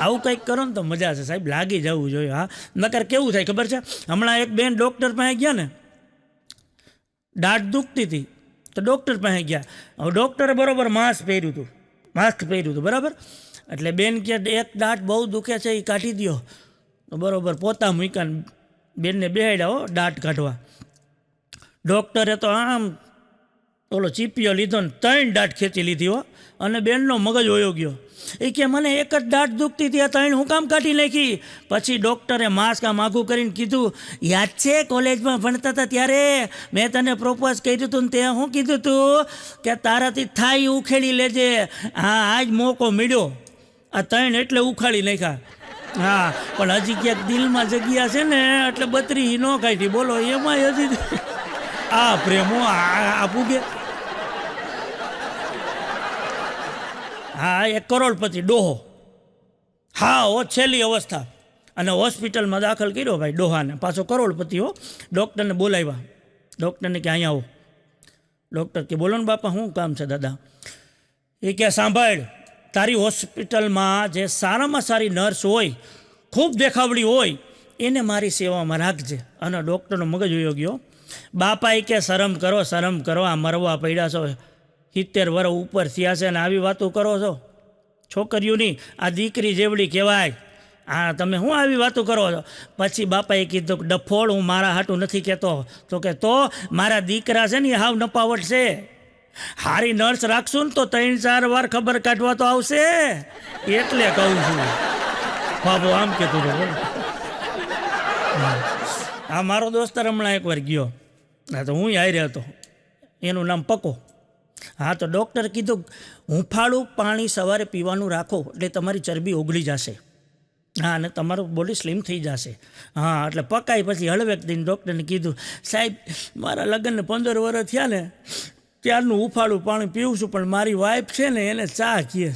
આવું કંઈક કરો ને તો મજા છે સાહેબ, લાગી જવું જોઈએ. હા, નકર કેવું થાય ખબર છે, હમણાં એક બેન ડૉક્ટર પાસે ગયા ને, દાઢ દુખતી હતી તો ડૉક્ટર પાસે ગયા. હવે ડૉક્ટરે બરાબર માસ્ક પહેર્યું હતું બરાબર. એટલે બેન કે એક દાઢ બહુ દુખે છે એ કાઢી દો. તો બરાબર પોતા મૂક્યા, બેનને બેહાડ્યા હો દાઢ કાઢવા. ડૉક્ટરે તો આમ ઓલો ચીપિયો લીધો ને 3 દાઢ ખેંચી લીધી હો, અને બેનનો મગજ હોયો ગયો. એ કે મને એક જ દાઢ દુખતી હતી, આ 3 હું કામ કાઢી નાખી. પછી ડૉક્ટરે માસ્ક આમ આઘું કરીને કીધું, યાદ છે કોલેજમાં ભણતા હતા ત્યારે મેં તને પ્રોપોઝ કર્યું હતું ને તે શું કીધું હતું કે તારાથી થાય ઉખેડી લેજે. હા, આજ મોકો મળ્યો, આ 3 એટલે ઉખાડી નાખ્યા. હા, પણ હજી ક્યાંક દિલમાં જગ્યા છે ને એટલે 32 ન કાઢી. બોલો એમાં હજી આ પ્રેમો આપું કે. હા, 1 કરોડપતિ ડોહો. હા, ઓ છેલ્લી અવસ્થા, અને હોસ્પિટલમાં દાખલ કર્યો ભાઈ ડોહાને. પાછો કરોડપતિ હો. ડૉક્ટરને બોલાવ્યા. ડૉક્ટરને કે અહીંયા આવો. ડૉક્ટર કે બોલો ને બાપા, શું કામ છે દાદા? એ કે સાંભળ, તારી હોસ્પિટલમાં જે સારામાં સારી નર્સ હોય, ખૂબ દેખાવડી હોય, એને મારી સેવામાં રાખજે. અને ડૉક્ટરનો મગજ હોયો ગયો. બાપા એ કે શરમ કરો, આ મરવા પડ્યા છો, 70 વર્ષ ઉપર થયા છે ને આવી વાતો કરો છો. છોકરીઓની આ દીકરી જેવડી કહેવાય, હા તમે શું આવી વાતો કરો છો? પછી બાપાએ કીધું કે ડફોળ, હું મારા હાટું નથી કહેતો. તો કે તો મારા દીકરા છે ને એ હાવ નપાવટ છે, હારી નર્સ રાખશું ને તો 3-4 વાર ખબર કાઢવા તો આવશે, એટલે કહું છું. બાબુ આમ કહેતું હતું. હા, મારો દોસ્તાર હમણાં એકવાર ગયો, હા તો હું આવી રહ્યો હતો, એનું નામ પકો. હા, તો ડૉક્ટર કીધું હુંફાળું પાણી સવારે પીવાનું રાખો એટલે તમારી ચરબી ઓગળી જશે. હા, અને તમારું બોડી સ્લિમ થઈ જશે. હા, એટલે પકાઈ પછી હળવેક દઈને ડૉક્ટરને કીધું, સાહેબ મારા લગ્નને 15 વર્ષ થયા ને ત્યારનું હુંફાળું પાણી પીવું છું, પણ મારી વાઈફ છે ને એને ચા કહે.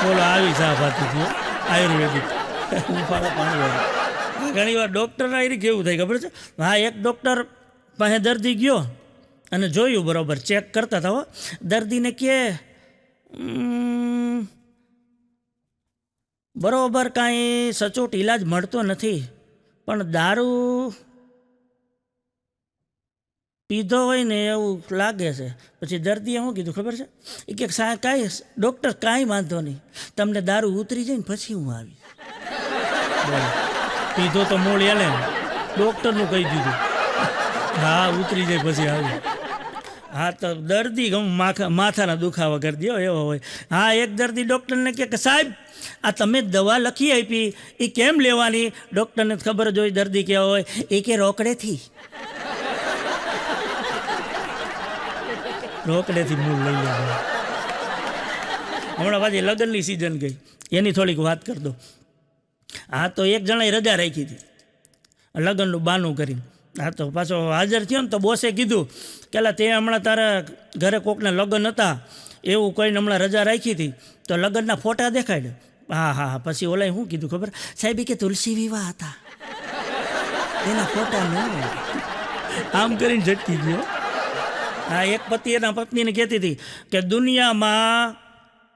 બોલો આવી ચા પાતી હતી આયુર્વેદિક હુંફાળું પાણી વાળું. ઘણી વાર ડૉક્ટર આવી કેવું થાય ખબર છે? હા, એક ડૉક્ટર પાસે દર્દી ગયો અને જોયું બરાબર, ચેક કરતા હતા. દર્દીને કે બરાબર કાંઈ સચોટ ઈલાજ મળતો નથી, પણ દારૂ પીધો હોય ને એવું લાગે છે. પછી દર્દીએ શું કીધું ખબર છે? એ કે કાંઈ ડૉક્ટર કાંઈ વાંધો નહીં, તમને દારૂ ઉતરી જાય ને પછી હું આવી. પીધો તો મૂળ એને ડૉક્ટરનું કહી દીધું. હા, ઉતરી જાય પછી આવી. હા, તો દર્દી માથાના દુખાવા કરી દો એવો હોય. હા, એક દર્દી ડૉક્ટરને કે સાહેબ આ તમે દવા લખી આપી એ કેમ લેવાની? ડૉક્ટરને ખબર જ હોય દર્દી કેવા હોય. એ કે રોકડેથી મૂળ લઈ લેવા. હમણાં પાછી લગ્નની સિઝન ગઈ, એની થોડીક વાત કરી દો. હા, તો એક જણાએ રજા રાખી હતી લગ્નનું બહાનું કરીને. હા, તો પાછો હાજર થયો ને તો બોસે કીધું કે તે હમણાં તારા ઘરે કોકના લગ્ન હતા એવું કહીને હમણાં રજા રાખી હતી, તો લગ્નના ફોટા દેખાડે. હા, પછી ઓલાએ શું કીધું ખબર? સાહેબ કે તુલસી વિવાહ હતા એના ફોટા ન આમ કરીને ઝટકી ગયો. હા, એક પતિ એના પત્નીને કહેતી હતી કે દુનિયામાં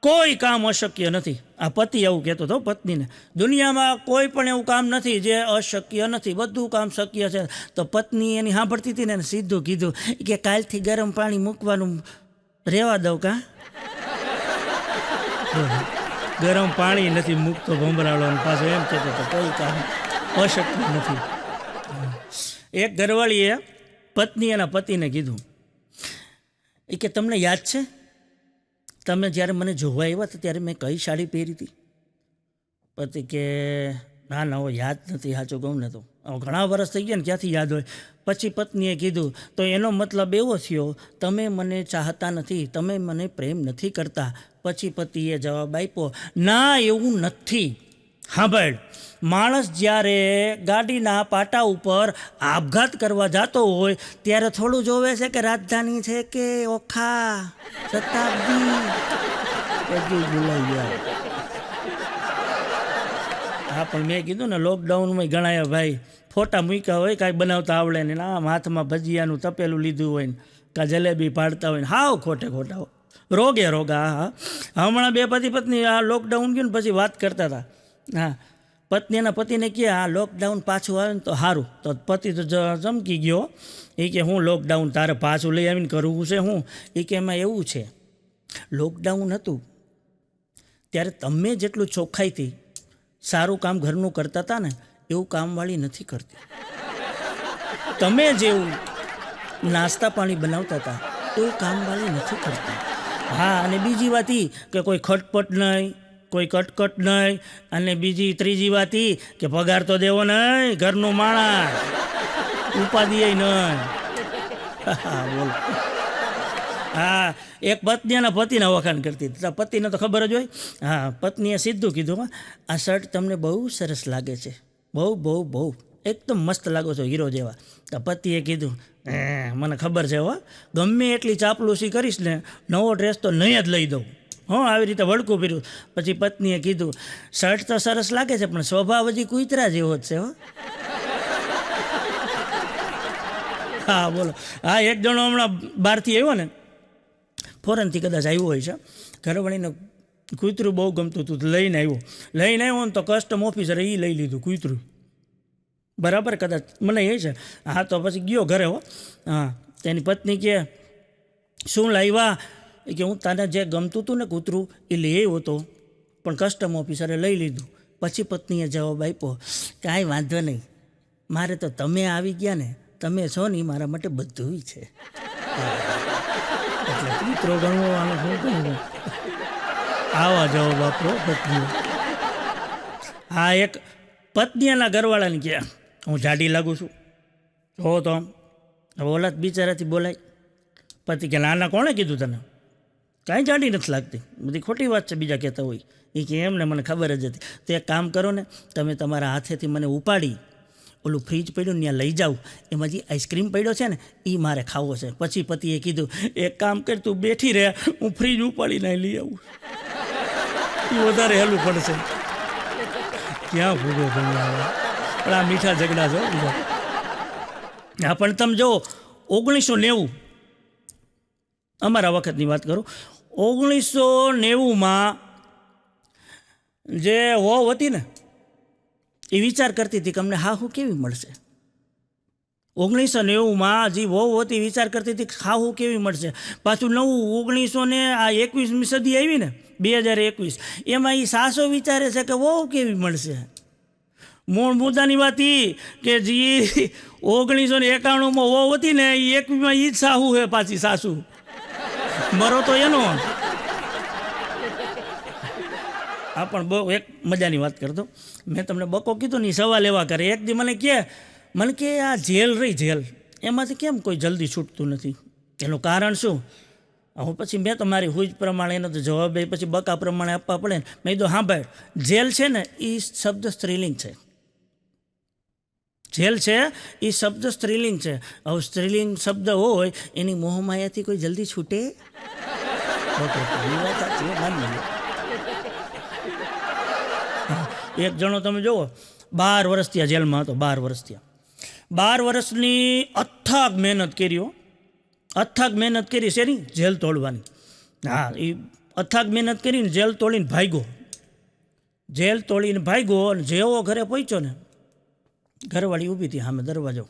કોઈ કામ અશક્ય નથી. આ પતિ એવું કહેતો હતો પત્નીને, દુનિયામાં કોઈ પણ એવું કામ નથી જે અશક્ય નથી, બધું કામ શક્ય છે. તો પત્ની એની સાંભળતી હતી ને એને સીધું કીધું કે કાલથી ગરમ પાણી મૂકવાનું રહેવા દઉં કા? ગરમ પાણી નથી મૂકતો ભમરાળો, પાછો એમ કહેતો હતો કોઈ કામ અશક્ય નથી. એક ઘરવાળીએ પત્ની એના પતિને કીધું એ કે તમને યાદ છે તમે જ્યારે મને જોવા આવ્યા હતા ત્યારે મેં કઈ સાડી પહેરી હતી? પતિ કે ના હો યાદ નથી, સાચું કહું ને તો ઘણા વર્ષ થઈ ગયા ને ક્યાંથી યાદ હોય. પછી પત્નીએ કીધું તો એનો મતલબ એવો થયો તમે મને ચાહતા નથી, તમે મને પ્રેમ નથી કરતા. પછી પતિએ જવાબ આપ્યો ના એવું નથી. સાંભળ, માણસ જ્યારે ગાડીના પાટા ઉપર આપઘાત કરવા જતો હોય ત્યારે થોડું જોવે છે કે રાજધાની છે કે ઓખા શતાબ્દી, બધું ભૂલાઈ ગયા. હા, પણ મેં કીધું ને લોકડાઉનમાં ઘણા ભાઈ ફોટા મૂક્યા હોય, કાંઈ બનાવતા આવડે ને આમ હાથમાં ભજીયાનું તપેલું લીધું હોય ને કાં જલેબી પાડતા હોય ને હાવ ખોટે ખોટા હોય. રોગે રોગા. હા, હમણાં બે પતિ પત્ની આ લોકડાઉન ગયું ને પછી વાત કરતા હતા. હા, પત્ની એના પતિને કહે આ લોકડાઉન પાછું આવે ને તો સારું. તો પતિ તો ચમકી ગયો. એ કે હું લોકડાઉન તારે પાછું લઈ આવીને કરવું છે હું? એ કે એમાં એવું છે, લોકડાઉન હતું ત્યારે તમે જેટલું ચોખ્ખાઈથી સારું કામ ઘરનું કરતા હતા ને એવું કામવાળી નથી કરતી. તમે જેવું નાસ્તા પાણી બનાવતા હતા એવું કામવાળી નથી કરતી. હા, અને બીજી વાત એ કે કોઈ ખટપટ નહીં, કોઈ કટકટ નહીં, અને બીજી ત્રીજી વાત એ કે પગાર તો દેવો નહીં, ઘરનું માણસ, ઉપાધિ નહીં. હા બોલો. હા, એક પત્ની એના પતિના વખાણ કરતી હતી. પતિને તો ખબર જ હોય. હા, પત્નીએ સીધું કીધું આ શર્ટ તમને બહુ સરસ લાગે છે, બહુ બહુ બહુ એકદમ મસ્ત લાગો છો, હીરો જેવા. તો પતિએ કીધું મને ખબર છે હો, ગમે એટલી ચાપલુસી કરીશ ને નવો ડ્રેસ તો નહીં જ લઈ દઉં. હં, આવી રીતે વળકું ફીર્યું. પછી પત્નીએ કીધું શર્ટ તો સરસ લાગે છે પણ સ્વભાવ હજી કૂતરા જેવો જ છે હો. હા બોલો. હા, એક જણો હમણાં બહારથી આવ્યો ને, ફોરેનથી કદાચ આવ્યો હોય છે, ઘરવાળીને કૂતરું બહુ ગમતું હતું, લઈને આવ્યો ને તો કસ્ટમ ઓફિસરે એ લઈ લીધું કૂતરું. બરાબર, કદાચ મને એ છે. હા, તો પછી ગયો ઘરે હો. હા, તેની પત્ની કહે શું લાવ્યા? કે હું તને જે ગમતું હતું ને કૂતરું એ લઈ આવ્યો હતો પણ કસ્ટમ ઓફિસરે લઈ લીધું. પછી પત્નીએ જવાબ આપ્યો કાંઈ વાંધો નહીં, મારે તો તમે આવી ગયા ને, તમે છો ને મારા માટે બધું છે. એટલે કૂતરો ગણવાનો શું કહ્યું? આવા જવાબ આપો પત્નીઓ. હા, એક પત્ની એના ઘરવાળાને કહે હું જાડી લાગુ છું જો તો હવે ઓલા બિચારાથી બોલાય. પતિ કે નાના કોણે કીધું તને? કાંઈ જાડી નથી લાગતી, બધી ખોટી વાત છે બીજા કહેતા હોય. એ કે એમને મને ખબર જ હતી. તો એક કામ કરો ને, તમે તમારા હાથેથી મને ઉપાડી ઓલું ફ્રીજ પડ્યું ને ત્યાં લઈ જાઓ, એમાં જે આઈસ્ક્રીમ પડ્યો છે ને એ મારે ખાવો છે. પછી પતિએ કીધું એક કામ કર, તું બેઠી રહે, હું ફ્રીજ ઉપાડીને લઈ આવું, એ વધારે હેલું પડશે. ક્યાં ભૂગો પણ આ મીઠા ઝઘડા છો બીજા. હા, પણ તમે જો 1990 અમારા વખતની વાત કરું, 1990માં જે વહુ હતી ને એ વિચાર કરતી હતી કે અમને હાહુ કેવી મળશે. 1990માં જે વહુ હતી વિચાર કરતી હતી હાહુ કેવી મળશે. પાછું નવું 21મી સદી આવી ને 2021, એમાં એ સાસો વિચારે છે કે વહુ કેવી મળશે. મૂળ મુદ્દાની વાત એ કે જે 1991માં વહુ હતી ને એ 21માં એ જ સાહુ છે, પાછી સાસુ મરો તો એનો. આ પણ બહુ એક મજાની વાત કરતો. મેં તમને બકો કીધું ને સવાલ એવા કરે. એક દી મને કે આ જેલ રહી જેલ, એમાંથી કેમ કોઈ જલ્દી છૂટતું નથી, એનું કારણ શું? હું પછી મેં તો મારી હુજ પ્રમાણે એનો તો જવાબ એ પછી બકા પ્રમાણે આપવા પડે ને. મેં કીધું હા ભાઈ, જેલ છે ને એ શબ્દ સ્ત્રીલિંગ છે. જેલ છે એ શબ્દ સ્ત્રીલિંગ છે. હવે સ્ત્રીલિંગ શબ્દ હોય એની મોહમાયાથી કોઈ જલ્દી છૂટે? એક જણો તમે જુઓ 12 વર્ષ થયા જેલમાં હતો, 12 વર્ષ થયા. 12 વર્ષની અથાગ મહેનત કરી, અથાગ મહેનત કરી શેની? જેલ તોડવાની. હા, એ અથાગ મહેનત કરીને જેલ તોડીને ભાગ્યો. જેલ તોડીને ભાગ્યો અને જેવો ઘરે પહોંચ્યો ને, ઘરવાળી ઊભી હતી સામે દરવાજો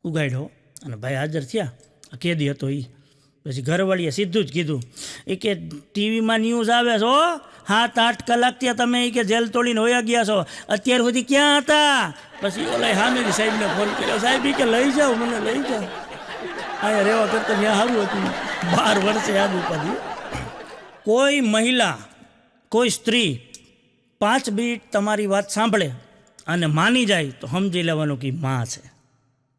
ઉગાડ્યો અને ભાઈ હાજર થયા. કેદી હતો એ. પછી ઘરવાળીએ સીધું જ કીધું એ કે ટીવીમાં ન્યૂઝ આવે છો 7-8 કલાક ત્યાં તમે એ કે જેલ તોડીને હોયા ગયા છો, અત્યાર સુધી ક્યાં હતા? પછી ઓલા સામેથી સાહેબને ફોન કર્યો, સાહેબ કે લઈ જાઓ, મને લઈ જાઓ, અહીંયા રહેવા કરતાં ત્યાં સારું હતું. 12 વર્ષે યાદ ઉપાધી. કોઈ મહિલા, કોઈ સ્ત્રી 5 મિનિટ તમારી વાત સાંભળે અને માની જાય તો સમજી લેવાનું કે માં છે.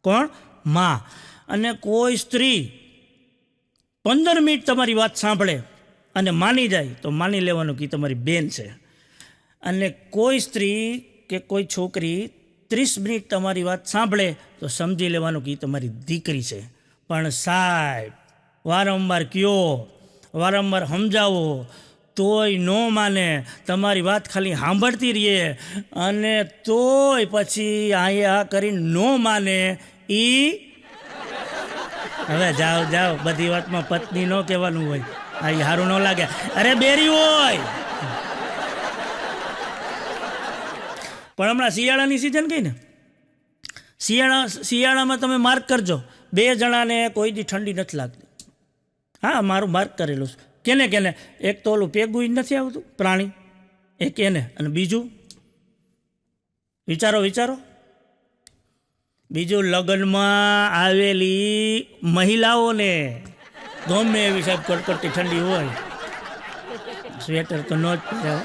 કોણ? માં. અને કોઈ સ્ત્રી 15 મિનિટ તમારી વાત સાંભળે અને માની જાય તો માની લેવાનું કે તમારી બેન છે. અને કોઈ સ્ત્રી કે કોઈ છોકરી 30 મિનિટ તમારી વાત સાંભળે તો સમજી લેવાનું કે તમારી દીકરી છે. પણ સાહેબ વારંવાર કયો, વારંવાર સમજાવો તોય ન માને, તમારી વાત ખાલી સાંભળતી રહીએ અને તોય પછી અહીંયા કરીને ન માને. એ હવે જાઓ જાઓ, બધી વાતમાં પત્ની ન કહેવાનું હોય. આ સારું ન લાગે. અરે બેરી હોય. પણ હમણાં શિયાળાની સિઝન ગઈ ને, શિયાળામાં તમે માર્ક કરજો, 2 જણાને કોઈ દી ઠંડી નથી લાગતી. હા, મારું માર્ક કરેલું છે. કેને એક તો ઓલું પેગું નથી આવતું પ્રાણી, એક એને, અને બીજું વિચારો બીજું લગ્નમાં આવેલી મહિલાઓને ગમે એવી સાહેબ કડકડતી ઠંડી હોય, સ્વેટર તો ન જ પહેરાવો,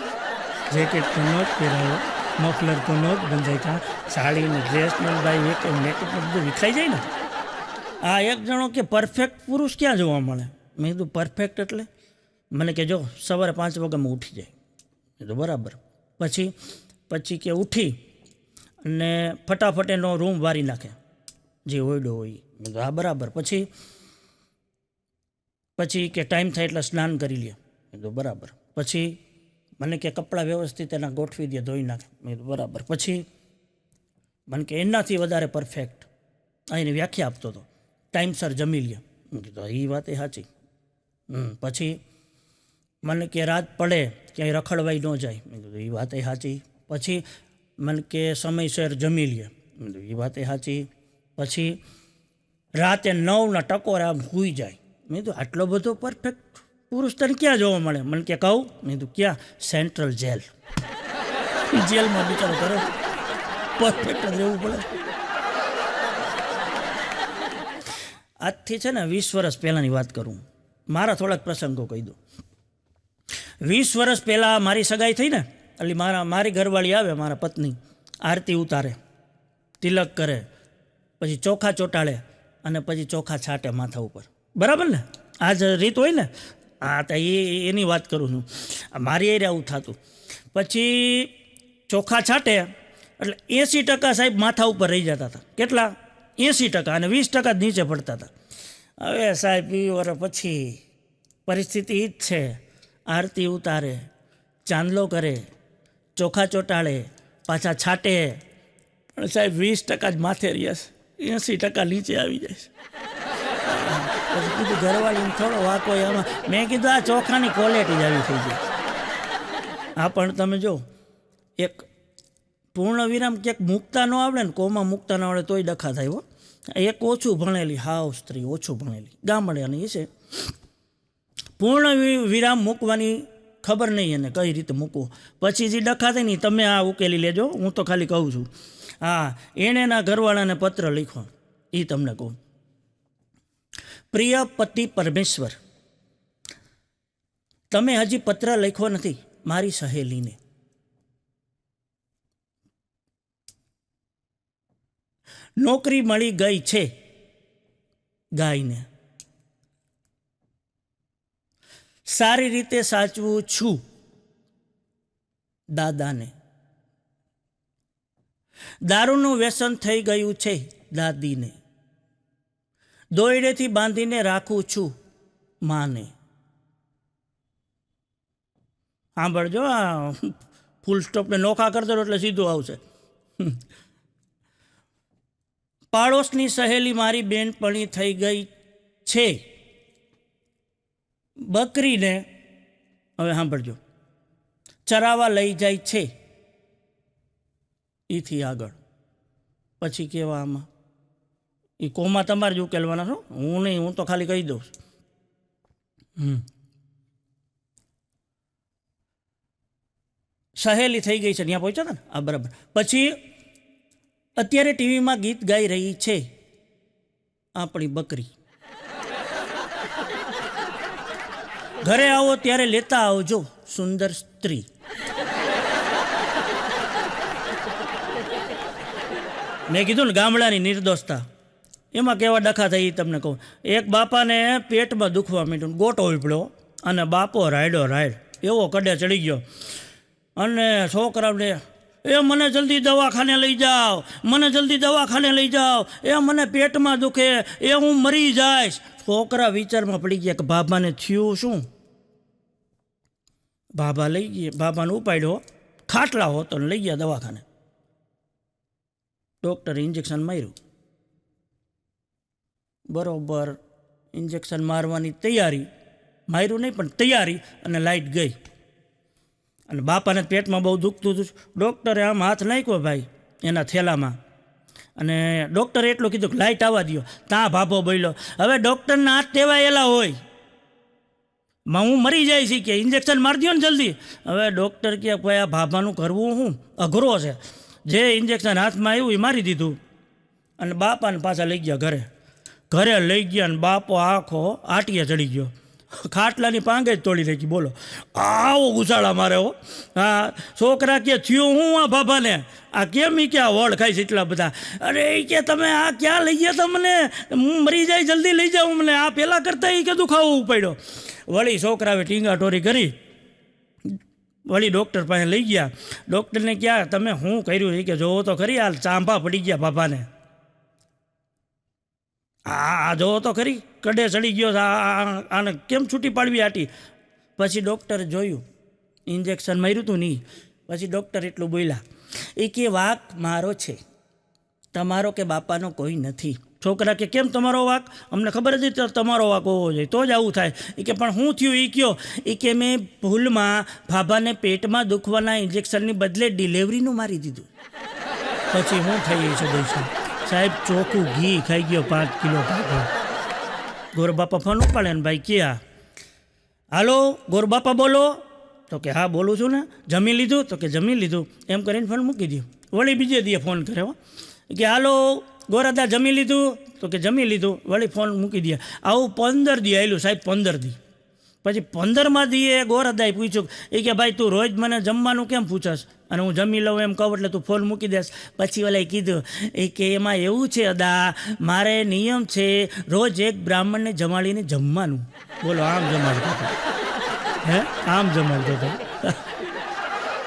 જેકેટ તો ન જ પહેરાવો, મફલર તો ન જ બંધાય, સાડીને ડ્રેસને ભાઈ એક મેકઅપ બધું વિખાઈ જાય ને. આ એક જણો કે પરફેક્ટ પુરુષ ક્યાં જોવા મળે? મેં કીધું પરફેક્ટ એટલે? મને કે જો સવારે 5 વાગ્યામાં ઉઠી જાય. એ તો બરાબર. પછી કે ઉઠી અને ફટાફટ એનો રૂમ વારી નાખે, જે ઓયડો હોય. મેં કીધું હા બરાબર. પછી કે ટાઈમ થાય એટલે સ્નાન કરી લે. મેં કીધું બરાબર. પછી મને કે કપડાં વ્યવસ્થિત એના ગોઠવી દે, ધોઈ નાખે. મેં કીધું બરાબર. પછી મને કે એનાથી વધારે પરફેક્ટ અહીંની વ્યાખ્યા આપતો હતો, ટાઈમસર જમી લે. મેં કીધું એ વાત એ સાચી. પછી મને કે રાત પડે ક્યાંય રખડવાઈ ન જાય. મેં કીધું એ વાત એ સાચી. પછી મને કે સમયસર જમી લે. મેં કીધું એ વાત એ સાચી. પછી રાતે 9 ટકોરે આમ સૂઈ જાય. મેં કીધું આટલો બધો પરફેક્ટ પુરુષ તને ક્યાં જોવા મળે? મને કે કહું. મેં કીધું ક્યાં? Central jail. જેલમાં બિચારો કરે પરફેક્ટ જ રહેવું પડે. આજથી છે ને 20 વર્ષ પહેલાંની વાત કરું, મારા થોડાક પ્રસંગો કહી દઉં. 20 વર્ષ પહેલાં મારી સગાઈ થઈ ને, એટલે મારી ઘરવાળી આવે, મારા પત્ની, આરતી ઉતારે, તિલક કરે, પછી ચોખા ચોંટાડે અને પછી ચોખા છાંટે માથા ઉપર. બરાબર ને? આ જ રીત હોય ને. હા, તો એની વાત કરું છું. મારી એ આવું થતું. પછી ચોખા છાંટે એટલે 80% સાહેબ માથા ઉપર રહી જતા હતા. કેટલા? 80%. અને 20% જ નીચે પડતા હતા. હવે સાહેબ 20 વર્ષ પછી પરિસ્થિતિ એ જ છે. આરતી ઉતારે, ચાંદલો કરે, ચોખા ચોંટાડે, પાછા છાંટે, પણ સાહેબ 20% જ માથે રહ્યા છે, 80% નીચે આવી જાય છે. પછી કીધું ઘરવાળીને થોડો વાંકો આમાં. મેં કીધું આ ચોખાની ક્વોલિટી જ આવી થઈ ગઈ. હા, પણ તમે જો, એક પૂર્ણ વિરામ ક્યાંક મૂકતા ન આવડે ને, કોમાં મૂકતા ન આવડે તોય ડખા થાય. હો, એક ઓછું ભણેલી હાવ સ્ત્રી, ઓછું ભણેલી ગામડાની છે, પૂર્ણ વિરામ મૂકવાની ખબર નહીં એને કઈ રીતે મૂકવું. પછી જે ડખા થાય ને તમે આ ઉકેલી લેજો, હું તો ખાલી કહું છું. હા, એણે એના ઘરવાળાને પત્ર લખો, એ તમને કહું. પ્રિય પતિ પરમેશ્વર, તમે હજી પત્ર લખ્યો નથી મારી સહેલીને. નોકરી મળી ગઈ છે ગાયને. સારી રીતે સાચવું છું દાદાને. દારૂનું વ્યસન થઈ ગયું છે દાદીને. દોયડેથી બાંધીને રાખું છું માને. સાંભળજો, આ ફૂલ સ્ટોપને નોખા કરતો એટલે સીધું આવશે. પાડોશની સહેલી મારી બેનપણી થઈ ગઈ છે બકરીને. હવે સાંભળજો, ચરાવા લઈ જાય છે. એથી આગળ પછી કેવા આમાં એ કોમાં તમારે જ ઉકેલવાના છો, હું નહીં, હું તો ખાલી કહી દઉં. સહેલી થઈ ગઈ છે, ત્યાં પહોંચ્યા હતા ને? આ બરાબર. પછી અત્યારે ટીવીમાં ગીત ગાઈ રહી છે આપણી બકરી. ઘરે આવો ત્યારે લેતા આવજો સુંદર સ્ત્રી. મેં કીધું ને ગામડાની નિર્દોષતા, એમાં કેવા ડખા થઈ તમને કહું. એક બાપાને પેટમાં દુખવા માંડ્યું, ગોટો ઉપડ્યો અને બાપો રાયડ એવો કડે ચડી ગયો અને છોકરાને એ મને જલ્દી દવાખાને લઈ જાઓ, મને જલ્દી દવાખાને લઈ જાઓ, એ મને પેટમાં દુખે, એ હું મરી જઈશ. છોકરા વિચારમાં પડી ગયા કે બાબાને થયું શું. બાબા લઈ ગયા, બાબાને ઉપાડ્યો, ખાટલા હોતો ને લઈ ગયા દવાખાને. ડૉક્ટરે ઇન્જેક્શન માર્યું, બરાબર ઇન્જેક્શન મારવાની તૈયારી, માર્યું નહીં પણ તૈયારી, અને લાઇટ ગઈ. અને બાપાને પેટમાં બહુ દુખતું હતું. ડૉક્ટરે આમ હાથ નાખ્યો ભાઈ એના થેલામાં, અને ડૉક્ટરે એટલું કીધું કે લાઇટ આવવા દો. ત્યાં ભાભો બોલ્યો, હવે ડૉક્ટરના હાથ ટેવાયેલા હોય, હું મરી જાય છે કે ઇન્જેક્શન મારી દો ને જલ્દી. હવે ડૉક્ટર કહે ભાઈ આ ભાભાનું કરવું શું અઘરો છે. જે ઇન્જેક્શન હાથમાં આવ્યું એ મારી દીધું, અને બાપાને પાછા લઈ ગયા ઘરે લઈ ગયા, અને બાપો આખો આટીએ ચડી ગયો, ખાટલાની પાંગે જ તોડી નાખી. બોલો આવો ગુસાળા મારે હો. હા, છોકરા કે થયું હું આ ભાભાને, આ કેમ ઈ કે આ વળ ખાઈશ એટલા બધા. અરે એ કે તમે આ ક્યાં લઈ ગયા તમને, હું મરી જાય જલ્દી લઈ જાઉં મને, આ પહેલાં કરતાં એ કે દુખાવો પડ્યો. વળી છોકરાએ ટીંગા ટોરી કરી, વળી ડૉક્ટર પાસે લઈ ગયા. ડૉક્ટરને ક્યાં તમે શું કર્યું એ કે જોવો તો ખરી, આ ચાંપા પડી ગયા બાપાને, આ જોવો તો ખરી, કડે ચડી ગયો, આને કેમ છૂટી પાડવી આટી. પછી ડૉક્ટરે જોયું, ઇન્જેક્શન માર્યું હતું નહીં. પછી ડૉક્ટર એટલું બોલ્યા, એ કે વાક મારો છે, તમારો કે બાપાનો કોઈ નથી. છોકરા કે કેમ તમારો વાક, અમને ખબર જ હતી તમારો વાક હોવો જોઈએ તો જ આવું થાય. એ કે પણ શું થયું એ કયો. એ કે મેં ભૂલમાં ભાભાને પેટમાં દુખવાના ઇન્જેક્શનની બદલે ડિલિવરીનું મારી દીધું. પછી શું થઈ છે દોસ્તો સાહેબ, ચોખ્ખું ઘી ખાઈ ગયો 5 કિલો ભાગો. ગોરબાપા ફોન ઉપાડે ને ભાઈ ક્યાં, હાલો ગોરબાપા બોલો, તો કે હા બોલું છું ને. જમી લીધું, તો કે જમી લીધું. એમ કરીને ફોન મૂકી દો. વળી બીજે દીએ ફોન કર્યો કે હાલો ગોરાદા જમી લીધું, તો કે જમી લીધું. વળી ફોન મૂકી દે. આવું 15 દી આવેલું સાહેબ, 15 દી. પછી 15મા દીએ ગોરાદાએ પૂછ્યું એ કે ભાઈ તું રોજ મને જમવાનું કેમ પૂછસ, અને હું જમી લઉં એમ કહું એટલે તું ફોન મૂકી દેસ. પછી ઓલાએ કીધું એ કે એમાં એવું છે અદા, મારે નિયમ છે રોજ એક બ્રાહ્મણને જમાડીને જમવાનું. બોલો આમ જમાડતો હતો, હે આમ જમાડતો હતો.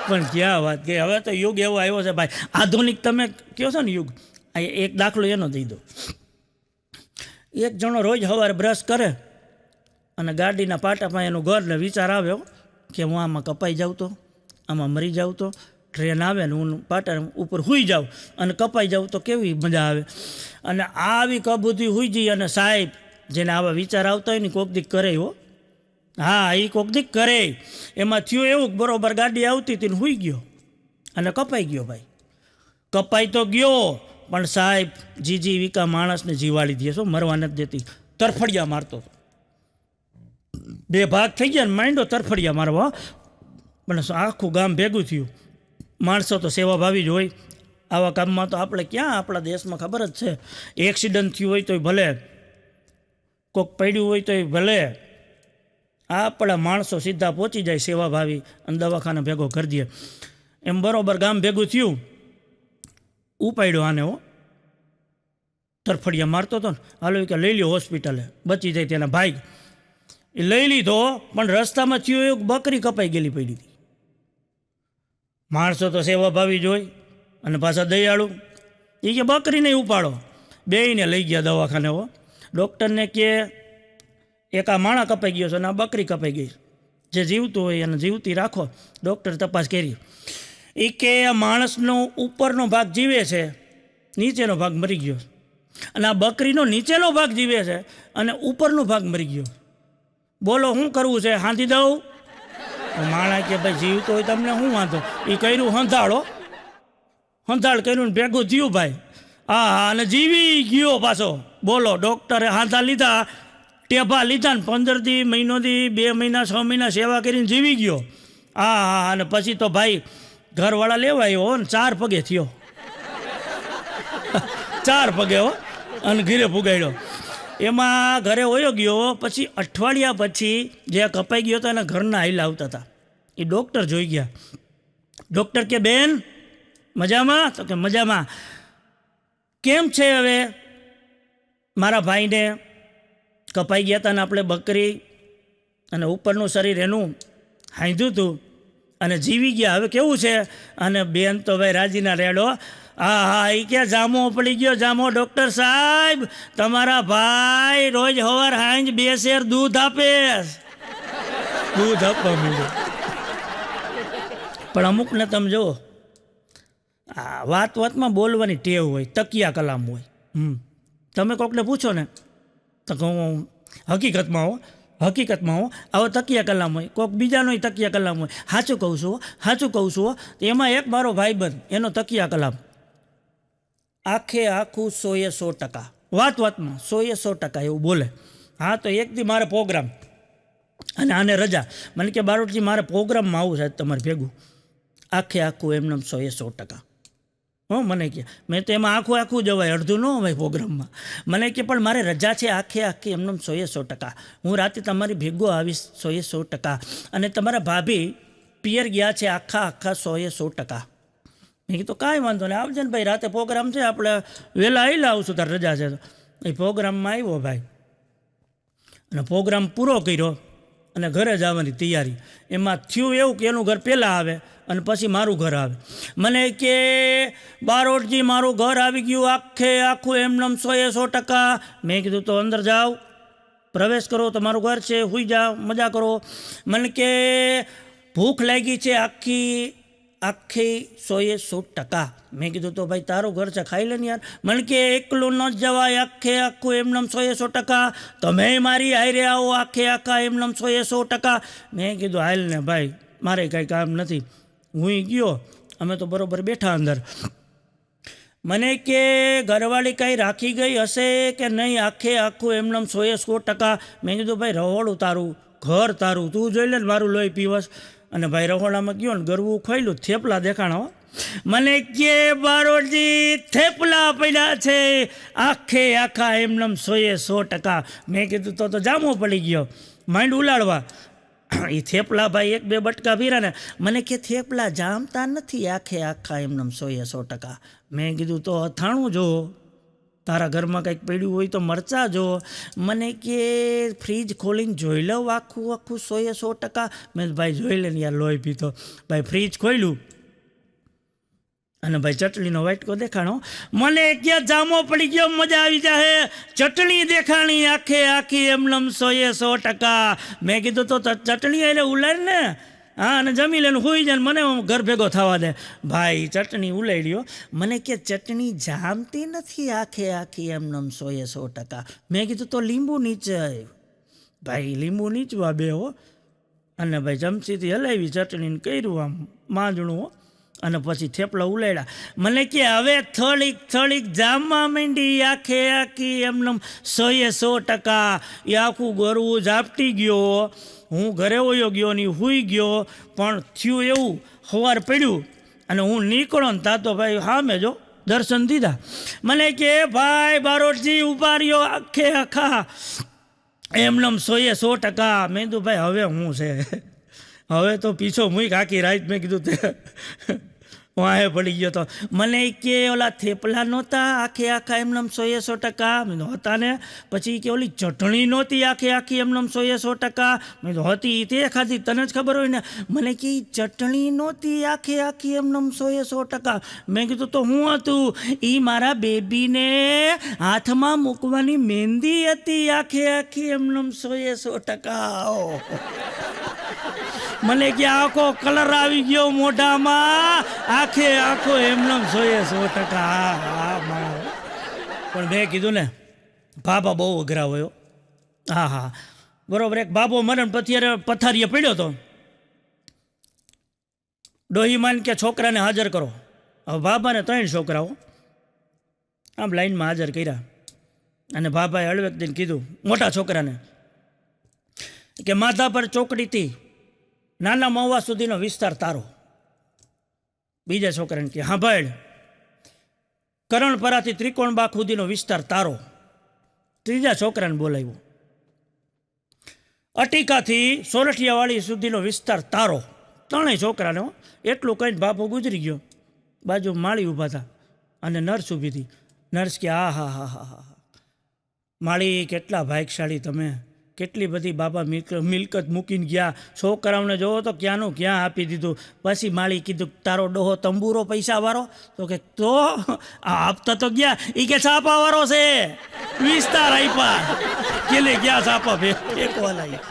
પણ ક્યાં વાત કે હવે તો યુગ એવો આવ્યો છે ભાઈ, આધુનિક તમે કહો છો ને યુગ. એક દાખલો એનો દઈ દો. એક જણો રોજ સવારે બ્રશ કરે અને ગાડીના પાટામાં એનું ઘર ને વિચાર આવ્યો કે હું આમાં કપાઈ જાઉં તો, આમાં મરી જાઉં તો, ટ્રેન આવે ને હું પાટા ઉપર સૂઈ જાઉં અને કપાઈ જાઉં તો કેવી મજા આવે. અને આવી કબૂતી સૂઈ જઈ. અને સાહેબ જેને આવા વિચાર આવતા હોય ને કોક દીક કરે હો, હા એ કોક દીક કરે. એમાં થયું એવું બરોબર ગાડી આવતી હતી ને સૂઈ ગયો અને કપાઈ ગયો. ભાઈ કપાઈ તો ગયો, પણ સાહેબ જીવીકા માણસને જીવાડી દે છો, મરવા નથી દેતી. તરફડિયા મારતો, 2 ભાગ થઈ ગયા ને માંડો તરફડિયા મારવા. પણ આખું ગામ ભેગું થયું. માણસો તો સેવાભાવી જ હોય, આવા કામમાં તો આપણે ક્યાં, આપણા દેશમાં ખબર જ છે એક્સિડન્ટ થયું હોય તોય ભલે, કોક પડ્યું હોય તોય ભલે, આપણા માણસો સીધા પહોંચી જાય સેવાભાવી અને દવાખાને ભેગો કરી દે. એમ બરોબર ગામ ભેગું થયું, ઉપાડ્યો આને હો, તરફડિયા મારતો હતો ને, હાલો કે લઈ લ્યો હોસ્પિટલે, બચી જાય તેના ભાઈ. એ લઈ લીધો, પણ રસ્તામાં થયું એવું બકરી કપાઈ ગયેલી પડી હતી. માણસો તો સેવાભાવી જ હોય અને પાછા દયાળુ. એ કે બકરી નહીં ઉપાડો, બેયને લઈ ગયા દવાખાને હો. ડૉક્ટરને કે એક આ માણા કપાઈ ગયો છે અને આ બકરી કપાઈ ગઈ, જે જીવતું હોય એને જીવતી રાખો. ડૉક્ટર તપાસ કરી. એ કે આ માણસનો ઉપરનો ભાગ જીવે છે, નીચેનો ભાગ મરી ગયો, અને આ બકરીનો નીચેનો ભાગ જીવે છે અને ઉપરનો ભાગ મરી ગયો. બોલો શું કરવું છે, હાંધી દઉં? માણા કે ભાઈ જીવતો હોય તમને શું વાંધો. એ કર્યું હંધાળ કર્યું ને ભેગું થયું ભાઈ. હા, અને જીવી ગયો પાછો. બોલો ડૉક્ટરે હાંધા લીધા, ટેભા લીધા ને 15 દી, મહિનો દી, 2 મહિના, 6 મહિના સેવા કરીને જીવી ગયો. હા, અને પછી તો ભાઈ ઘરવાળા લેવા આવ્યો ને 4 પગે થયો. 4 પગે હો, અને ઘીરે પુગાડ્યો. એમાં ઘરે વયો ગયો. પછી અઠવાડિયા પછી જે કપાઈ ગયો હતો એના ઘરના હાઈલા આવતા હતા. એ ડૉક્ટર જોઈ ગયા. ડૉક્ટર કે બેન મજામાં? તો કે મજામાં. કેમ છે હવે? મારા ભાઈને કપાઈ ગયા હતા ને આપણે બકરી અને ઉપરનું શરીર એનું હાંધ્યું હતું અને જીવી ગયા, હવે કેવું છે? અને બેન તો ભાઈ રાજીના રેડો. હા, એ ક્યાં જામો પડી ગયો, જામો. ડૉક્ટર સાહેબ તમારા ભાઈ રોજ સવાર સાંજ 2 શેર દૂધ આપે. દૂધ આપવા માંડ્યો. પણ અમુકને તમે જુઓ, વાતમાં બોલવાની ટેવ હોય, તકિયા કલામ હોય. તમે કોકને પૂછો ને તો કહું હકીકતમાં હો આવો તકિયા કલામ હોય, કોઈક બીજાનોય તકિયા કલામ હોય. સાચું કહું છું તો એમાં એક મારો ભાઈબંધ એનો તકિયા કલામ આખે આખું 100% વાતમાં 100% એવું બોલે. હા તો એક દી મારે પ્રોગ્રામ અને આને રજા, મને કે બારોટજી મારે પ્રોગ્રામમાં આવું છે તમારે ભેગું. આખે આખું એમને 100% મને કે મેં તો એમાં આખું જવાય, અડધું ન હોય પ્રોગ્રામમાં. મને કે પણ મારે રજા છે આખે એમને 100%. હું રાતે તમારી ભેગો આવીશ 100%. અને તમારા ભાભી પિયર ગયા છે આખા 100%. મેં કીધું કાંઈ વાંધો નહીં, આવજે ને ભાઈ, રાતે પ્રોગ્રામ છે, આપણે વહેલા આવેલા આવશું, તાર રજા છે તો. એ પ્રોગ્રામમાં આવ્યો ભાઈ, અને પ્રોગ્રામ પૂરો કર્યો અને ઘરે જવાની તૈયારી. એમાં થયું એવું કે એનું ઘર પહેલાં આવે અને પછી મારું ઘર આવે. મને કે બારોટજી મારું ઘર આવી ગયું આખે આખું એમને 100%. મેં કીધું તો અંદર જાઓ, પ્રવેશ કરો, તમારું ઘર છે, સૂઈ જાઓ, મજા કરો. મને કે ભૂખ લાગી છે આખી 100%. મેં કીધું તો ભાઈ તારું ઘર છે, ખાઈ લે ને યાર. મને કે એકલું ન જવાય આખે આખું એમને 100%. તમે મારી હારે આવો આખે આખા એમને 100%. મેં કીધું હાલ ને ભાઈ, મારે કાંઈ કામ નથી. હું ગયો, અમે તો બરાબર બેઠા અંદર. મને કે ઘરવાળી કાંઈ રાખી ગઈ હશે કે નહીં આખે આખું એમને 100%. મેં કીધું ભાઈ રહોડું તારું, ઘર તારું, તું જોઈ લે ને મારું લોહી પીવસ. અને ભાઈ રહોડામાં ગયો ને ગરવું ખોયલું, થેપલા દેખાણો. મને કે બારોટજી થેપલા પડ્યા છે આખે આખા એમને 100%. મેં કીધું તો જામો પડી ગયો, માંડ ઉલાડવા. એ થેપલા ભાઈ 1-2 બટકા પીરા ને. મને કે થેપલા જામતા નથી આખે આખા એમને 100%. મેં કીધું તો અથાણું જો, તારા ઘરમાં કંઈક પડ્યું હોય તો મરચાં જો. મને કે ફ્રીજ ખોલીને જોઈ લઉં આખું 100%. મેં ભાઈ જોઈ લે ને યાર, લોહી પીતો. ભાઈ ફ્રીજ ખોલ્યું અને ભાઈ ચટણીનો વાટકો દેખાણો. મને ક્યાં જામો પડી ગયો, મજા આવી જાય, ચટણી દેખાણી આખે આખી એમને 100%. મેં કીધું તો ચટણી એટલે ઉલાડ ને, હા, અને જમી લે હોઈ જાય, મને ઘર ભેગો થવા દે. ભાઈ ચટણી ઉલાડ્યો. મને કે ચટણી જામતી નથી આખે આખી એમને 100%. મેં કીધું તો લીંબુ નીચાય. ભાઈ લીંબુ નીચવા બે હો. અને ભાઈ ચમચીથી હલાવી ચટણીને કર્યું આમ માંજણું, અને પછી થેપલા ઉલાડ્યા. મને કે હવે થોડીક જામવા માંડી આખે આખી એમને 100%. એ આખું ગરવું ઝાપટી ગયો. હું ઘરે વયો ગયો ને સૂઈ ગયો. પણ થયું એવું, સવાર પડ્યું અને હું નીકળો ને તા તો ભાઈ સામે જો દર્શન દીધા. મને કે ભાઈ બારોટજી ઉભા રહ્યો આખે આખા એમને 100%. મેં કીધું ભાઈ હવે હું છે, હવે તો પીછો મૂક આખી રાત. મેં કીધું તે વાહે પડી ગયો તો. મને કે ઓલા થેપલા નહોતા આખે આખા એમને 100%. મેં તો હતા ને. પછી કે ઓલી ચટણી નહોતી આખે આખી એમને 100%. મેં તો હતી, તે ખાધી, તને જ ખબર હોય ને. મને કે ચટણી નહોતી આખે આખી એમને 100%. મેં કીધું તો હું હતું? એ મારા બેબીને હાથમાં મૂકવાની મહેંદી હતી આખે આખી એમને 100%. મને કે આખો કલર આવી ગયો મોઢામાં આખે આખો એમને 100%. પણ મેં કીધું ને બાબા બહુ અઘરા હોય. હા બરોબર. એક બાબો મરણ પથારીએ પડ્યો હતો. ડોહીમાન કે છોકરાને હાજર કરો. હવે બાબાને 3 છોકરાઓ આમ લાઈનમાં હાજર કર્યા. અને બાબાએ હળવેક દઈને કીધું મોટા છોકરાને કે માથા પર ચોકડીથી નાના મહુવા સુધીનો વિસ્તાર તારો. બીજા છોકરાને કે હા ભાઈ કરણપરાથી ત્રિકોણબાગ સુધીનો વિસ્તાર તારો. ત્રીજા છોકરાને બોલાવ્યો. અટીકાથી સોરઠિયાવાડી સુધીનો વિસ્તાર તારો. 3 છોકરાને એટલું કહીને બાપો ગુજરી ગયો. બાજુ માળી ઊભા હતા અને નર્સ ઊભી હતી. નર્સ કે હા માળી કેટલા ભાગ્યશાળી તમે, કેટલી બધી બાબા મિલકત મૂકીને ગયા, છોકરાઓને જોવો તો ક્યાંનું ક્યાં આપી દીધું. પછી માળી કીધું તારો ડોહો તંબુરો પૈસાવાળો? તો કે તો આપતા તો ગયા. એ કે છાપાવાળો છે, વિસ્તાર આપ્યા કેલે ગયા છાપા ફેંકવા લાગી.